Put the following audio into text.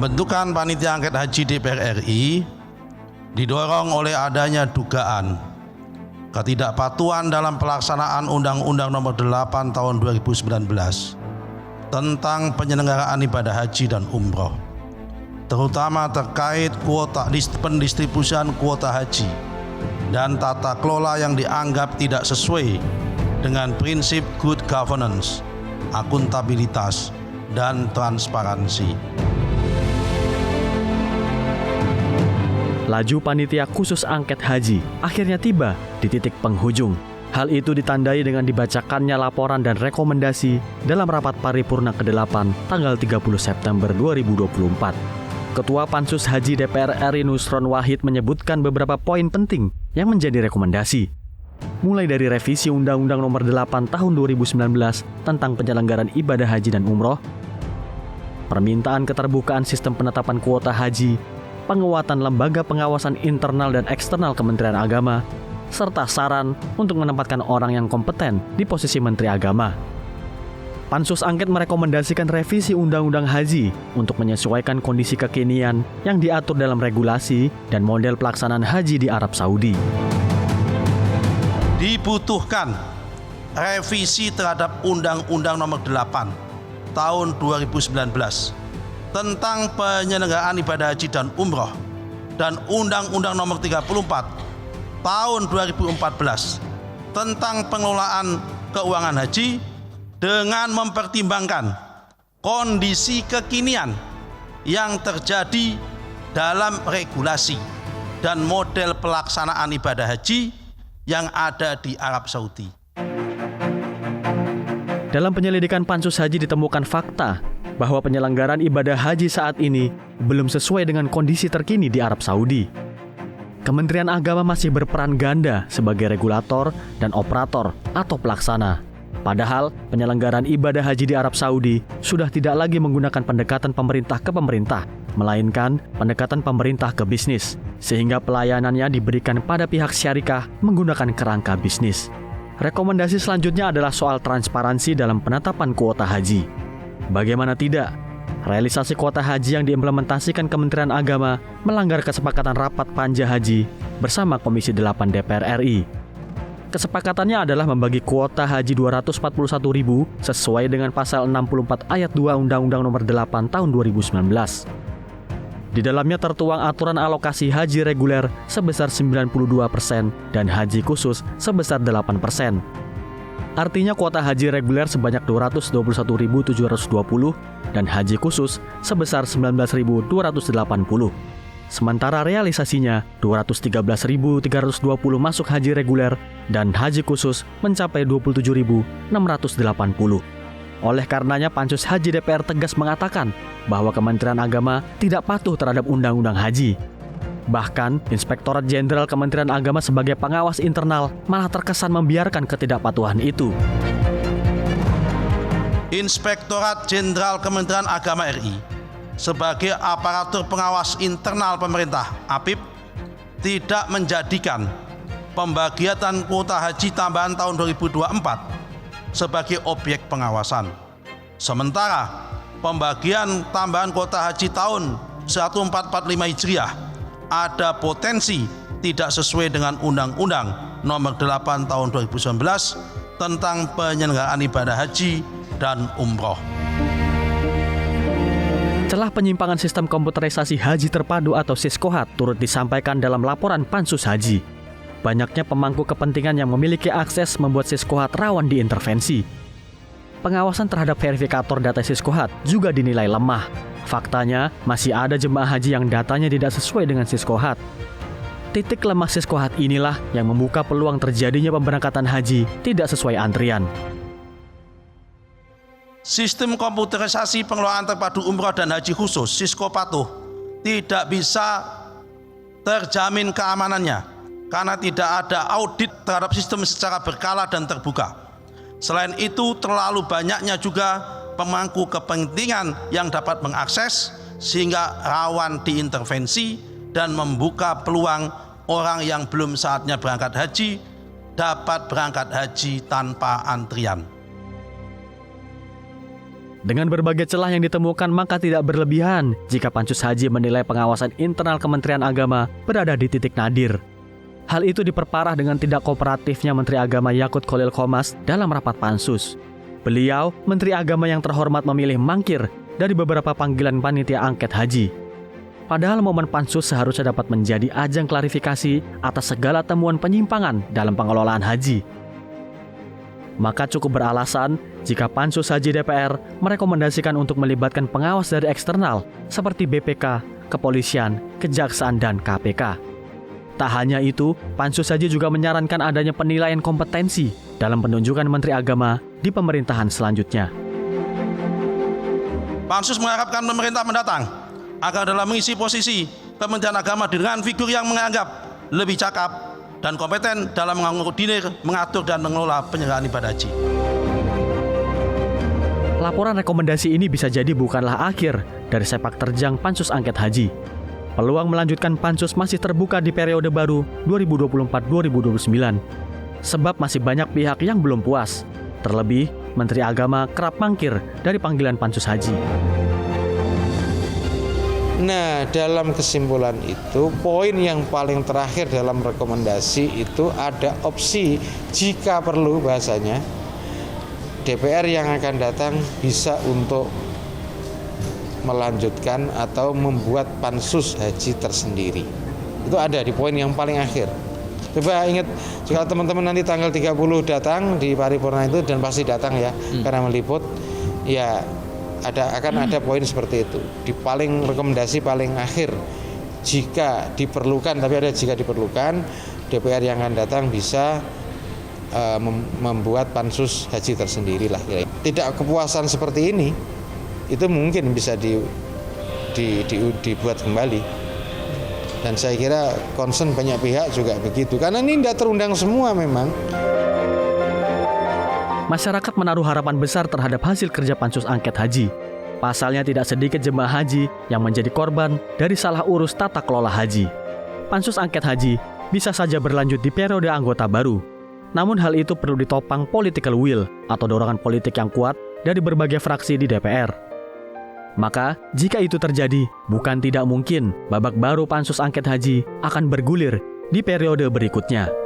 Pembentukan Panitia Angket Haji DPR RI didorong oleh adanya dugaan ketidakpatuhan dalam pelaksanaan Undang-Undang Nomor 8 Tahun 2019 tentang penyelenggaraan ibadah haji dan umroh, terutama terkait pendistribusian kuota haji dan tata kelola yang dianggap tidak sesuai dengan prinsip good governance, akuntabilitas, dan transparansi. Laju panitia khusus angket haji akhirnya tiba di titik penghujung. Hal itu ditandai dengan dibacakannya laporan dan rekomendasi dalam rapat paripurna ke-8 tanggal 30 September 2024. Ketua Pansus Haji DPR RI Nusron Wahid menyebutkan beberapa poin penting yang menjadi rekomendasi. Mulai dari revisi Undang-Undang Nomor 8 Tahun 2019 tentang penyelenggaraan ibadah haji dan umroh, permintaan keterbukaan sistem penetapan kuota haji, penguatan lembaga pengawasan internal dan eksternal Kementerian Agama, serta saran untuk menempatkan orang yang kompeten di posisi Menteri Agama. Pansus Angket merekomendasikan revisi Undang-Undang Haji untuk menyesuaikan kondisi kekinian yang diatur dalam regulasi dan model pelaksanaan haji di Arab Saudi. Dibutuhkan revisi terhadap Undang-Undang Nomor 8 Tahun 2019 tentang penyelenggaraan ibadah haji dan umroh dan Undang-Undang Nomor 34 Tahun 2014 tentang pengelolaan keuangan haji dengan mempertimbangkan kondisi kekinian yang terjadi dalam regulasi dan model pelaksanaan ibadah haji yang ada di Arab Saudi. Dalam penyelidikan Pansus Haji ditemukan fakta bahwa penyelenggaraan ibadah haji saat ini belum sesuai dengan kondisi terkini di Arab Saudi. Kementerian Agama masih berperan ganda sebagai regulator dan operator atau pelaksana. Padahal penyelenggaraan ibadah haji di Arab Saudi sudah tidak lagi menggunakan pendekatan pemerintah ke pemerintah, melainkan pendekatan pemerintah ke bisnis, sehingga pelayanannya diberikan pada pihak syarikah menggunakan kerangka bisnis. Rekomendasi selanjutnya adalah soal transparansi dalam penetapan kuota haji. Bagaimana tidak, realisasi kuota haji yang diimplementasikan Kementerian Agama melanggar kesepakatan rapat Panja Haji bersama Komisi 8 DPR RI. Kesepakatannya adalah membagi kuota haji 241.000 sesuai dengan pasal 64 ayat 2 Undang-Undang Nomor 8 Tahun 2019. Di dalamnya tertuang aturan alokasi haji reguler sebesar 92% dan haji khusus sebesar 8%. Artinya kuota haji reguler sebanyak 221.720 dan haji khusus sebesar 19.280. Sementara realisasinya 213.320 masuk haji reguler dan haji khusus mencapai 27.680. Oleh karenanya Pansus Haji DPR tegas mengatakan bahwa Kementerian Agama tidak patuh terhadap Undang-Undang Haji. Bahkan, Inspektorat Jenderal Kementerian Agama sebagai pengawas internal malah terkesan membiarkan ketidakpatuhan itu. Inspektorat Jenderal Kementerian Agama RI sebagai aparatur pengawas internal pemerintah (APIP) tidak menjadikan pembagian kuota haji tambahan tahun 2024 sebagai objek pengawasan. Sementara pembagian tambahan kuota haji tahun 1445 Hijriah ada potensi tidak sesuai dengan Undang-Undang Nomor 8 Tahun 2019 tentang penyelenggaraan ibadah haji dan umroh. Celah penyimpangan sistem komputerisasi haji terpadu atau Siskohat turut disampaikan dalam laporan Pansus Haji. Banyaknya pemangku kepentingan yang memiliki akses membuat Siskohat rawan diintervensi. Pengawasan terhadap verifikator data Siskohat juga dinilai lemah. Faktanya, masih ada jemaah haji yang datanya tidak sesuai dengan Siskohat. Titik lemah Siskohat inilah yang membuka peluang terjadinya pemberangkatan haji tidak sesuai antrian. Sistem komputerisasi pengelolaan terpadu umroh dan haji khusus Siskopatuh tidak bisa terjamin keamanannya karena tidak ada audit terhadap sistem secara berkala dan terbuka. Selain itu, terlalu banyaknya juga pemangku kepentingan yang dapat mengakses sehingga rawan diintervensi dan membuka peluang orang yang belum saatnya berangkat haji dapat berangkat haji tanpa antrian. Dengan berbagai celah yang ditemukan, maka tidak berlebihan jika Pansus Haji menilai pengawasan internal Kementerian Agama berada di titik nadir. Hal itu diperparah dengan tidak kooperatifnya Menteri Agama Yakut Kholil Qomas dalam rapat Pansus. Beliau, Menteri Agama yang terhormat, memilih mangkir dari beberapa panggilan panitia angket haji. Padahal momen Pansus seharusnya dapat menjadi ajang klarifikasi atas segala temuan penyimpangan dalam pengelolaan haji. Maka cukup beralasan jika Pansus Haji DPR merekomendasikan untuk melibatkan pengawas dari eksternal seperti BPK, Kepolisian, Kejaksaan, dan KPK. Tak hanya itu, Pansus Haji juga menyarankan adanya penilaian kompetensi dalam penunjukan Menteri Agama di pemerintahan selanjutnya. Pansus mengharapkan pemerintah mendatang agar dalam mengisi posisi Kementerian Agama dengan figur yang menganggap lebih cakap dan kompeten dalam mengoordinir, mengatur, dan mengelola penyelenggaraan ibadah haji. Laporan rekomendasi ini bisa jadi bukanlah akhir dari sepak terjang Pansus Angket Haji. Peluang melanjutkan Pansus masih terbuka di periode baru 2024-2029. Sebab masih banyak pihak yang belum puas. Terlebih, Menteri Agama kerap mangkir dari panggilan Pansus Haji. Nah, dalam kesimpulan itu, poin yang paling terakhir dalam rekomendasi itu ada opsi jika perlu, bahasanya DPR yang akan datang bisa untuk melanjutkan atau membuat pansus haji tersendiri. Itu ada di poin yang paling akhir. Coba ingat, jika teman-teman nanti tanggal 30 datang di paripurna itu, dan pasti datang ya, karena meliput, ya akan ada poin seperti itu. Di paling rekomendasi paling akhir, jika diperlukan, tapi ada jika diperlukan, DPR yang akan datang bisa membuat pansus haji tersendiri lah. Tidak kepuasan seperti ini, itu mungkin bisa dibuat kembali. Dan saya kira concern banyak pihak juga begitu, karena ini tidak terundang semua memang. Masyarakat menaruh harapan besar terhadap hasil kerja Pansus Angket Haji. Pasalnya tidak sedikit jemaah haji yang menjadi korban dari salah urus tata kelola haji. Pansus Angket Haji bisa saja berlanjut di periode anggota baru. Namun hal itu perlu ditopang political will atau dorongan politik yang kuat dari berbagai fraksi di DPR. Maka, jika itu terjadi, bukan tidak mungkin babak baru Pansus Angket Haji akan bergulir di periode berikutnya.